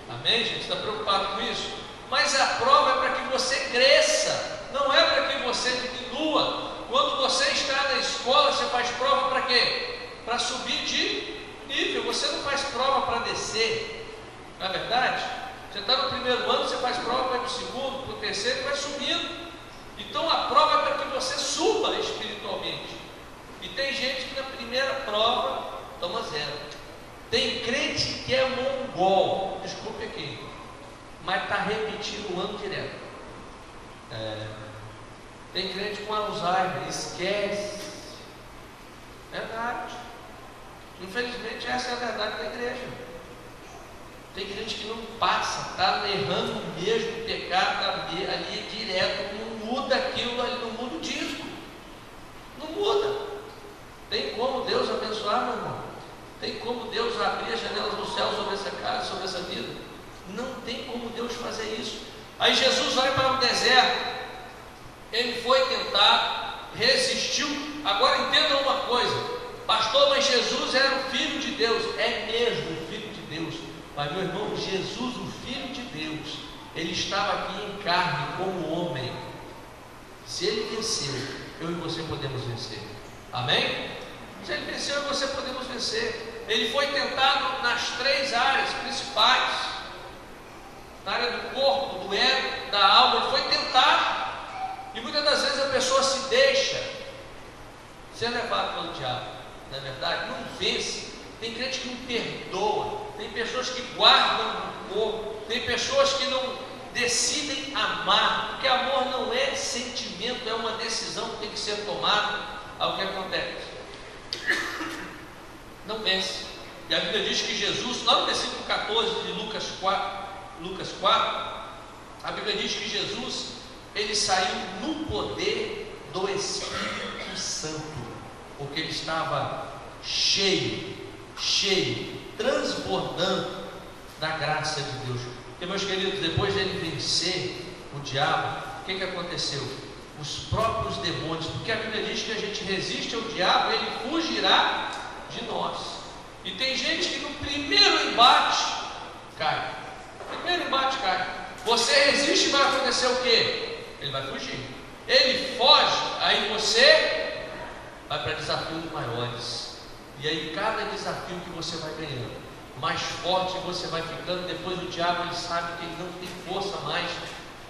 Amém, gente? Está preocupado com isso? Mas a prova é para que você cresça, não é para que você diminua. Quando você está na escola, você faz prova para quê? Para subir de nível. Você não faz prova para descer, não é verdade? Você está no primeiro ano, você faz prova para ir para o segundo, para o terceiro e vai subindo. Então a prova é para que você suba espiritualmente. E tem gente que na primeira prova toma 0. Tem crente que é mongol, desculpe aqui, mas está repetindo o ano direto. Tem crente com Alzheimer, esquece. Verdade. Infelizmente essa é a verdade da igreja. Tem crente que não passa, está errando o mesmo pecado ali direto, não muda aquilo Aí Jesus vai para o deserto, ele foi tentar, resistiu. Agora entenda uma coisa, pastor, mas Jesus era o Filho de Deus. É mesmo o Filho de Deus, mas meu irmão, Jesus, o Filho de Deus, ele estava aqui em carne como homem. Se ele venceu, eu e você podemos vencer. Amém? Se ele venceu, eu e você podemos vencer. Ele foi tentado nas 3 áreas principais, na área do corpo, do ego, da alma. Ele foi tentado. E muitas das vezes a pessoa se deixa ser levada pelo diabo, não é verdade? Não vence. Tem crente que não perdoa, tem pessoas que guardam o corpo, tem pessoas que não decidem amar, porque amor não é sentimento, é uma decisão que tem que ser tomada. Ao que acontece? Não vence. E a Bíblia diz que Jesus, lá no versículo 14 de Lucas 4, a Bíblia diz que Jesus, ele saiu no poder do Espírito Santo, porque ele estava cheio, transbordando da graça de Deus. Porque, meus queridos, depois dele vencer o diabo, o que aconteceu? Os próprios demônios, porque a Bíblia diz que a gente resiste ao diabo, ele fugirá de nós. E tem gente que no primeiro embate cai. Você resiste e vai acontecer o quê? Ele vai fugir. Ele foge, aí você vai para desafios maiores. E aí cada desafio que você vai ganhando, mais forte você vai ficando. Depois o diabo, ele sabe que ele não tem força mais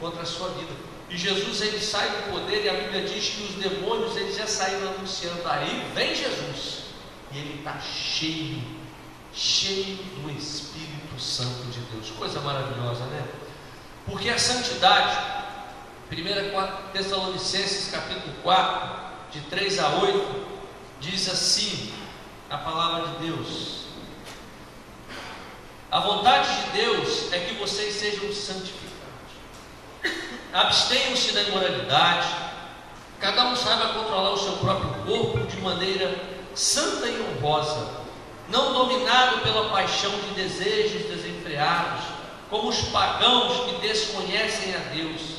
contra a sua vida. E Jesus, ele sai do poder, e a Bíblia diz que os demônios, eles já saíram anunciando: aí vem Jesus. E ele está cheio do Espírito Santo de Deus. Coisa maravilhosa, né? Porque a santidade, 1 Tessalonicenses capítulo 4, de 3 a 8, diz assim a palavra de Deus: a vontade de Deus é que vocês sejam santificados, abstenham-se da imoralidade, cada um saiba controlar o seu próprio corpo de maneira santa e honrosa, não dominado pela paixão de desejos desenfreados, como os pagãos que desconhecem a Deus.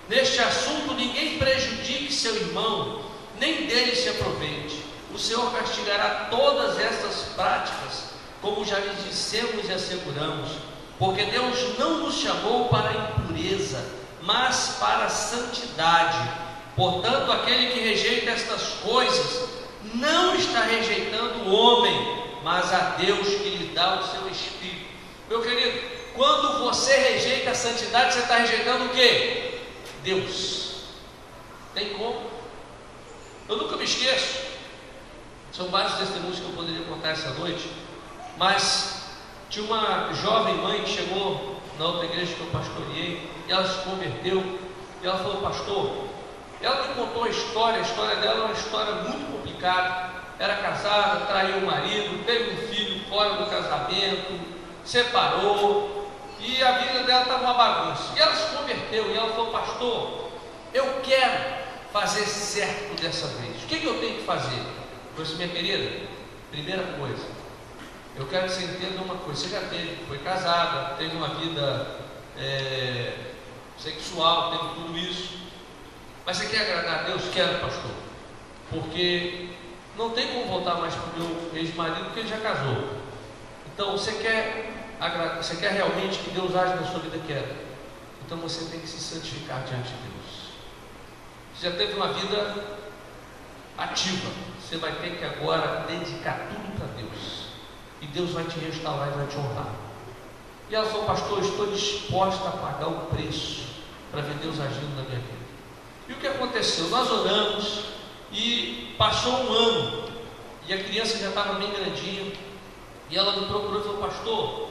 Neste assunto ninguém prejudique seu irmão, nem dele se aproveite. O Senhor castigará todas essas práticas, como já lhes dissemos e asseguramos, porque Deus não nos chamou para a impureza, mas para a santidade. Portanto, aquele que rejeita estas coisas não está rejeitando o homem, mas a Deus que lhe dá o seu Espírito. Meu querido, quando você rejeita a santidade, você está rejeitando o quê? Deus. Tem como? Eu nunca me esqueço, são vários testemunhos que eu poderia contar essa noite, mas tinha uma jovem mãe que chegou na outra igreja que eu pastoreei, e ela se converteu, e ela falou: pastor, ela me contou a história dela é uma história muito complicada. Era casada, traiu o marido, teve um filho fora do casamento, separou, e a vida dela estava uma bagunça. E ela se converteu, e ela falou: pastor, eu quero fazer certo dessa vez. O que eu tenho que fazer? Eu disse: minha querida, primeira coisa, eu quero que você entenda uma coisa. Você já foi casada, teve uma vida sexual, teve tudo isso, mas você quer agradar a Deus? Quero, pastor, porque não tem como voltar mais para o meu ex-marido, porque ele já casou. Então você quer realmente que Deus age na sua vida? Quero. Então você tem que se santificar diante de Deus. Você já teve uma vida ativa, você vai ter que agora dedicar tudo para Deus, e Deus vai te restaurar e vai te honrar. E ela falou: pastor, eu estou disposta a pagar o preço para ver Deus agindo na minha vida. E o que aconteceu? Nós oramos, e passou um ano, e a criança já estava bem grandinha, e ela me procurou e falou: pastor,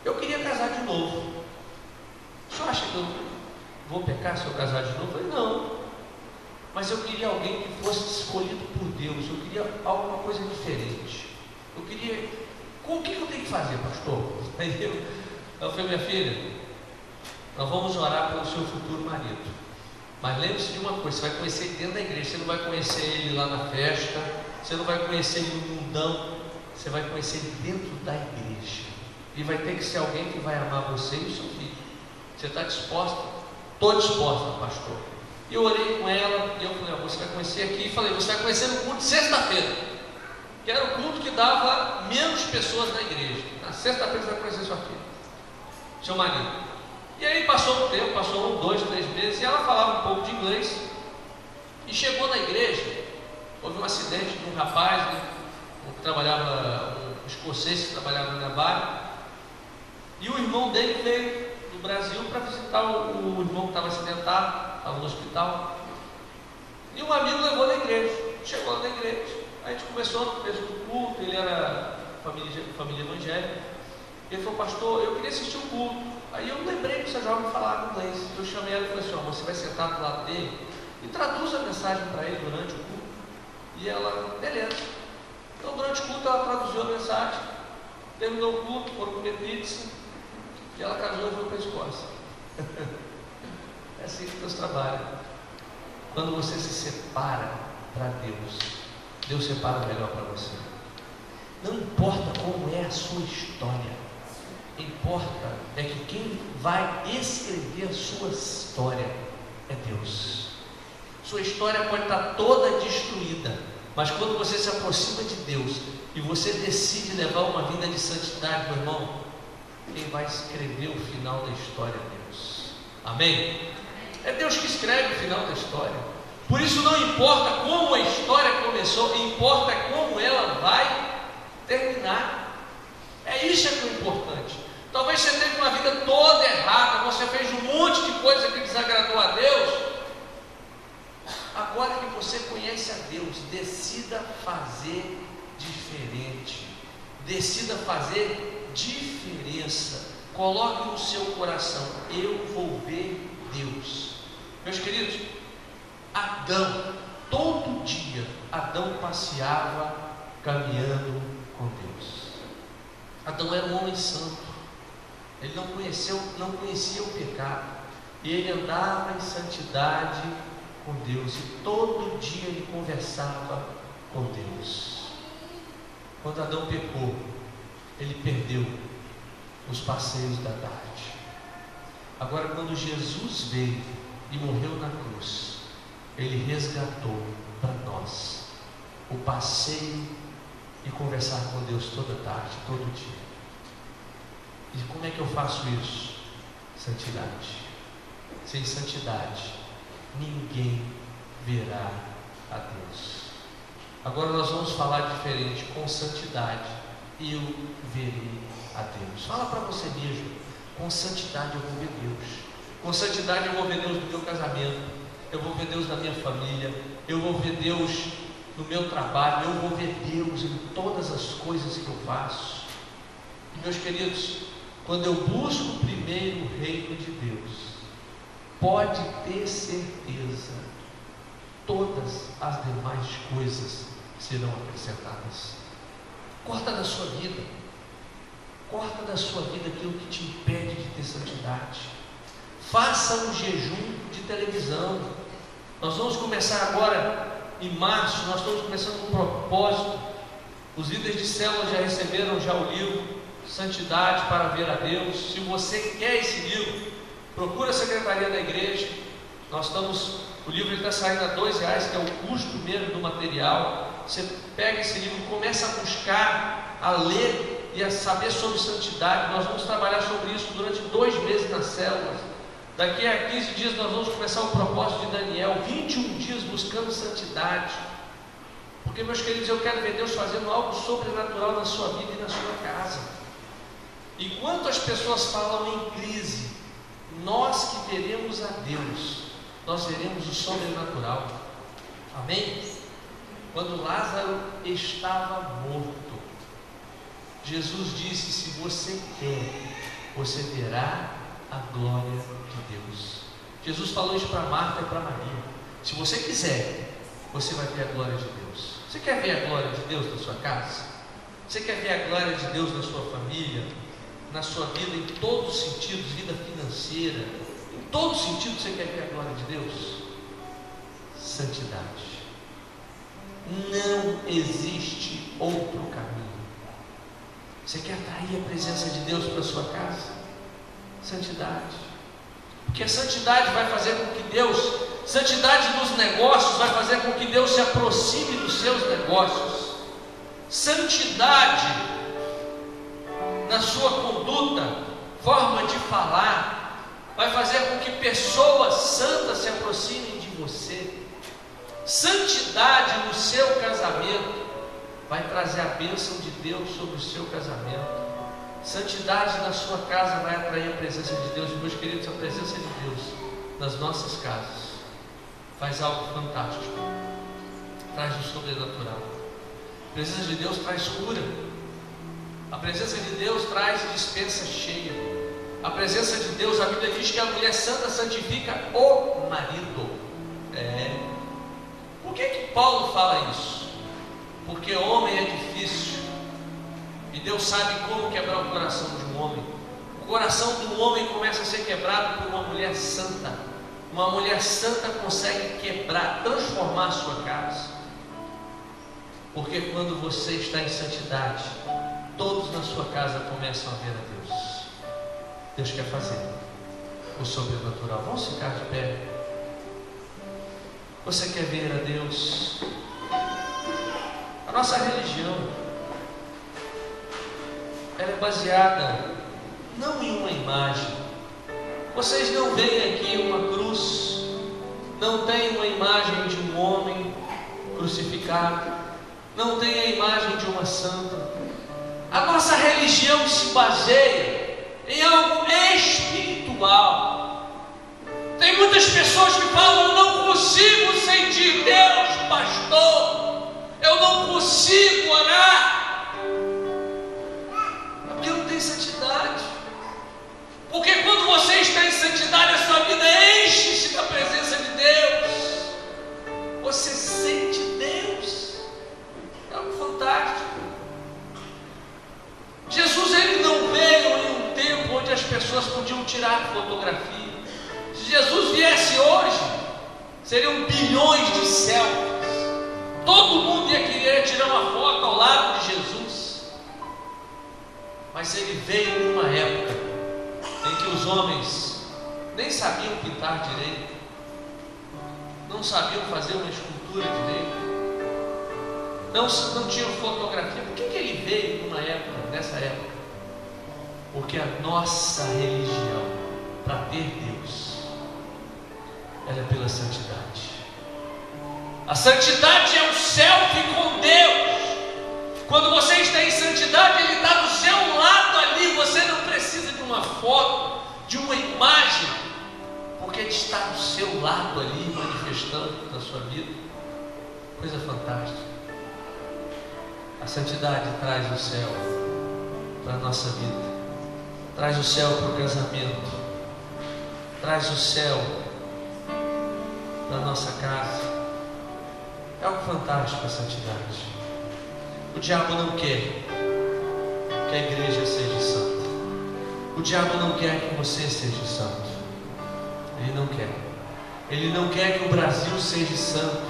eu queria casar de novo. O senhor acha que eu vou pecar se eu casar de novo? Eu falei: não, mas eu queria alguém que fosse escolhido por Deus, eu queria alguma coisa diferente. Eu queria, o que eu tenho que fazer, pastor? Eu falei: minha filha, nós vamos orar pelo seu futuro marido, mas lembre-se de uma coisa: você vai conhecer ele dentro da igreja, você não vai conhecer ele lá na festa, você não vai conhecer ele no mundão, você vai conhecer ele dentro da igreja, e vai ter que ser alguém que vai amar você e o seu filho. Você está disposta estou disposta, pastor. E eu orei com ela, e eu falei, você vai conhecer aqui, e falei, você vai conhecer no culto de sexta-feira, que era o culto que dava menos pessoas na igreja. Na sexta-feira você vai conhecer sua filha, seu marido. E aí passou um tempo, passou 1, 2, 3 meses, e ela falava um pouco de inglês, e chegou na igreja, houve um acidente de um rapaz, né, um escocês que trabalhava na Nevar, e o irmão dele veio do Brasil para visitar o irmão que estava acidentado, estava no hospital, e um amigo levou na igreja. Chegou na igreja, a gente começou, fez o culto, ele era família evangélica. Ele falou, pastor, eu queria assistir o culto. Aí eu lembrei que essa jovem falava inglês. Eu chamei ela e falei assim, você vai sentar do lado dele e traduz a mensagem para ele durante o culto. E ela, beleza. Então durante o culto ela traduziu a mensagem, terminou o culto, foram comer pizza, e ela casou e foi para a Escócia. É assim que Deus trabalha. Quando você se separa para Deus, Deus separa melhor para você. Não importa como é a sua história, importa é que quem vai escrever a sua história é Deus. Sua história pode estar toda destruída, mas quando você se aproxima de Deus e você decide levar uma vida de santidade, meu irmão, quem vai escrever o final da história é Deus. Amém? É Deus que escreve o final da história. Por isso não importa como a história começou, importa como ela vai terminar. É isso que é o importante. Talvez você teve uma vida toda errada, você fez um monte de coisa que desagradou a Deus. Agora que você conhece a Deus, decida fazer diferente. Decida fazer diferença. Coloque no seu coração, eu vou ver Deus. Meus queridos, Adão, todo dia, Adão passeava caminhando com Deus. Adão era um homem santo. Ele não conhecia o pecado. E ele andava em santidade com Deus. E todo dia ele conversava com Deus. Quando Adão pecou, ele perdeu os passeios da tarde. Agora, quando Jesus veio e morreu na cruz, ele resgatou para nós o passeio e conversar com Deus toda tarde, todo dia. E como é que eu faço isso? Santidade. Sem santidade, ninguém verá a Deus. Agora nós vamos falar diferente. Com santidade, eu verei a Deus. Fala para você mesmo. Com santidade eu vou ver Deus. Com santidade eu vou ver Deus no meu casamento. Eu vou ver Deus na minha família. Eu vou ver Deus no meu trabalho. Eu vou ver Deus em todas as coisas que eu faço. E meus queridos, quando eu busco primeiro o reino de Deus, pode ter certeza, todas as demais coisas serão acrescentadas. Corta da sua vida. Corta da sua vida aquilo que te impede de ter santidade. Faça um jejum de televisão. Nós vamos começar agora em março. Nós estamos começando um propósito. Os líderes de célula já receberam o livro Santidade para Ver a Deus. Se você quer esse livro, procura a secretaria da igreja. O livro está saindo a R$2, que é o custo mesmo do material. Você pega esse livro e começa a buscar, a ler e a saber sobre santidade. Nós vamos trabalhar sobre isso durante 2 meses nas células. Daqui a 15 dias nós vamos começar o propósito de Daniel, 21 dias buscando santidade. Porque, meus queridos, eu quero ver Deus fazendo algo sobrenatural na sua vida e na sua casa. Enquanto as pessoas falam em crise, nós que veremos a Deus, nós veremos o sobrenatural. Amém? Quando Lázaro estava morto, Jesus disse: se você quer, você verá a glória de Deus. Jesus falou isso para Marta e para Maria. Se você quiser, você vai ver a glória de Deus. Você quer ver a glória de Deus na sua casa? Você quer ver a glória de Deus na sua família, na sua vida, em todos os sentidos, vida financeira, em todos os sentidos você quer ver a glória de Deus? Santidade. Não existe outro caminho. Você quer atrair a presença de Deus para a sua casa? Santidade. Porque a santidade vai fazer com que santidade nos negócios vai fazer com que Deus se aproxime dos seus negócios. Santidade na sua conduta, forma de falar, vai fazer com que pessoas santas se aproximem de você. Santidade no seu casamento vai trazer a bênção de Deus sobre o seu casamento. Santidade na sua casa vai atrair a presença de Deus. Meus queridos, a presença de Deus nas nossas casas faz algo fantástico, traz o sobrenatural. A presença de Deus traz cura. A presença de Deus traz dispensa cheia. A presença de Deus, a Bíblia diz que a mulher santa santifica o marido. Por que Paulo fala isso? Porque homem é difícil, e Deus sabe como quebrar o coração de um homem. O coração do homem começa a ser quebrado por uma mulher santa. Uma mulher santa consegue quebrar, transformar a sua casa. Porque quando você está em santidade, todos na sua casa começam a ver a Deus. Deus quer fazer o sobrenatural. Vamos ficar de pé. Você quer ver a Deus? A nossa religião, ela é baseada não em uma imagem. Vocês não veem aqui uma cruz, não tem uma imagem de um homem crucificado, não tem a imagem de uma santa. A nossa religião se baseia em algo espiritual. Tem muitas pessoas que falam: eu não consigo sentir Deus, pastor, eu não consigo orar. Porque não tem santidade. Porque quando você está em santidade, a sua vida enche-se da presença de Deus. Você sente Deus. É algo fantástico. Jesus, ele não veio em um tempo onde as pessoas podiam tirar fotografia. Se Jesus viesse hoje, seriam bilhões de selfies. Todo mundo ia querer tirar uma foto ao lado de Jesus. Mas ele veio em uma época em que os homens nem sabiam pintar direito, não sabiam fazer uma escultura direito, não tinham fotografia. Por que ele veio nessa época? Porque a nossa religião, para ter Deus, ela é pela santidade. A santidade é um selfie com Deus. Quando você está em santidade, Ele está do seu lado ali. Você não precisa de uma foto, de uma imagem, porque Ele está do seu lado ali, manifestando na sua vida. Coisa fantástica. A santidade traz o céu para a nossa vida, traz o céu para o casamento, traz o céu para a nossa casa. É algo fantástico a santidade. O diabo não quer que a igreja seja santa. O diabo não quer que você seja santo. Ele não quer. Ele não quer que o Brasil seja santo.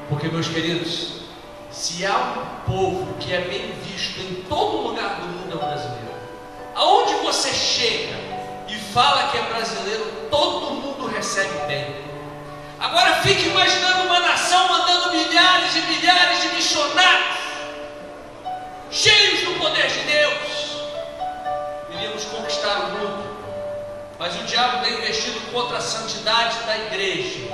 Porque, meus queridos, se há um povo que é bem visto em todo lugar do mundo, é o brasileiro. Aonde você chega e fala que é brasileiro, todo mundo recebe bem. Agora fique imaginando uma nação mandando milhares e milhares de missionários, cheios do poder de Deus. Iríamos conquistar o mundo. Mas o diabo tem investido contra a santidade da igreja,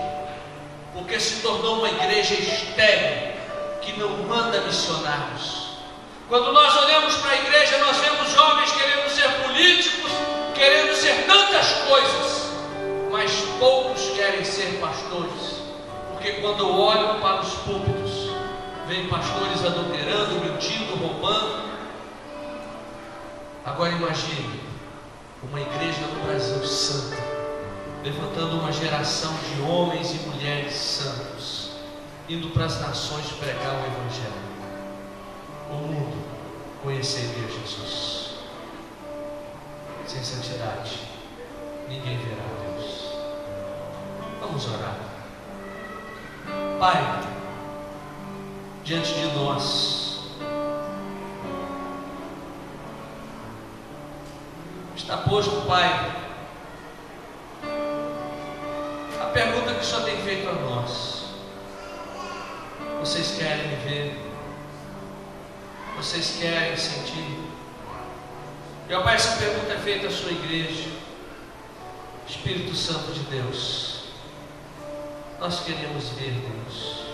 porque se tornou uma igreja estéril, que não manda missionários. Quando nós olhamos para a igreja, nós vemos jovens querendo ser políticos, querendo ser tantas coisas, mas poucos querem ser pastores. Porque quando eu olho para os púlpitos, vem pastores adulterando, mentindo, roubando. Agora imagine uma igreja no Brasil santa, levantando uma geração de homens e mulheres santos, indo para as nações pregar o Evangelho. O mundo conheceria Jesus. Sem santidade, ninguém verá Deus. Vamos orar. Pai, diante de nós está posto, Pai, que o Senhor tem feito a nós. Vocês querem me ver? Vocês querem sentir? Meu Pai, essa pergunta é feita à sua igreja. Espírito Santo de Deus, nós queremos ver Deus.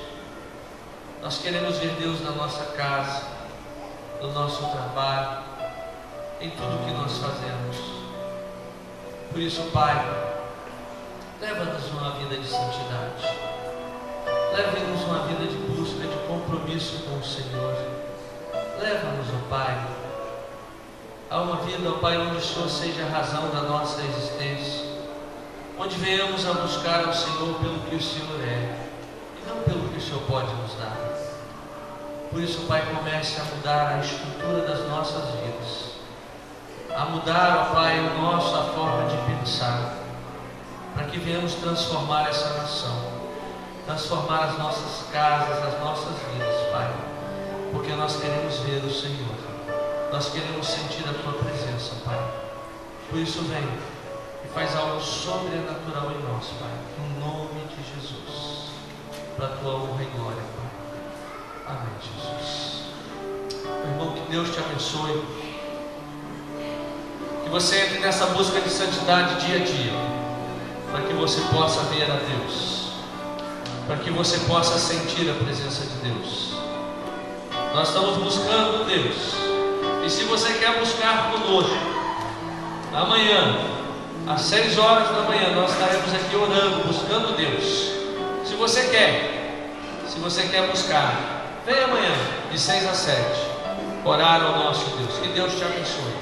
Nós queremos ver Deus na nossa casa, no nosso trabalho, em tudo que nós fazemos. Por isso, Pai, leva-nos uma vida de santidade. Leve-nos uma vida de busca, de compromisso com o Senhor. Leva-nos, ó Pai, a uma vida, ó Pai, onde o Senhor seja a razão da nossa existência, onde venhamos a buscar ao Senhor pelo que o Senhor é, e não pelo que o Senhor pode nos dar. Por isso, Pai, comece a mudar a estrutura das nossas vidas, a mudar, ó Pai, a forma de pensar, para que venhamos transformar essa nação, transformar as nossas casas, as nossas vidas, Pai, porque nós queremos ver o Senhor, nós queremos sentir a Tua presença, Pai. Por isso, vem e faz algo sobrenatural em nós, Pai, no nome de Jesus, para a Tua honra e glória, Pai. Amém, Jesus. Meu irmão, que Deus te abençoe, que você entre nessa busca de santidade dia a dia, para que você possa ver a Deus, para que você possa sentir a presença de Deus. Nós estamos buscando Deus, e se você quer buscar conosco, amanhã, às 6 horas da manhã, nós estaremos aqui orando, buscando Deus. Se você quer buscar, venha amanhã, de 6 a 7, orar ao nosso Deus. Que Deus te abençoe.